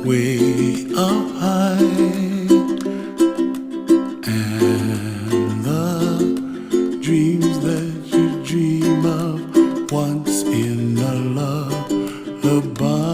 Way up high, and the dreams that you dream of once in a lullaby.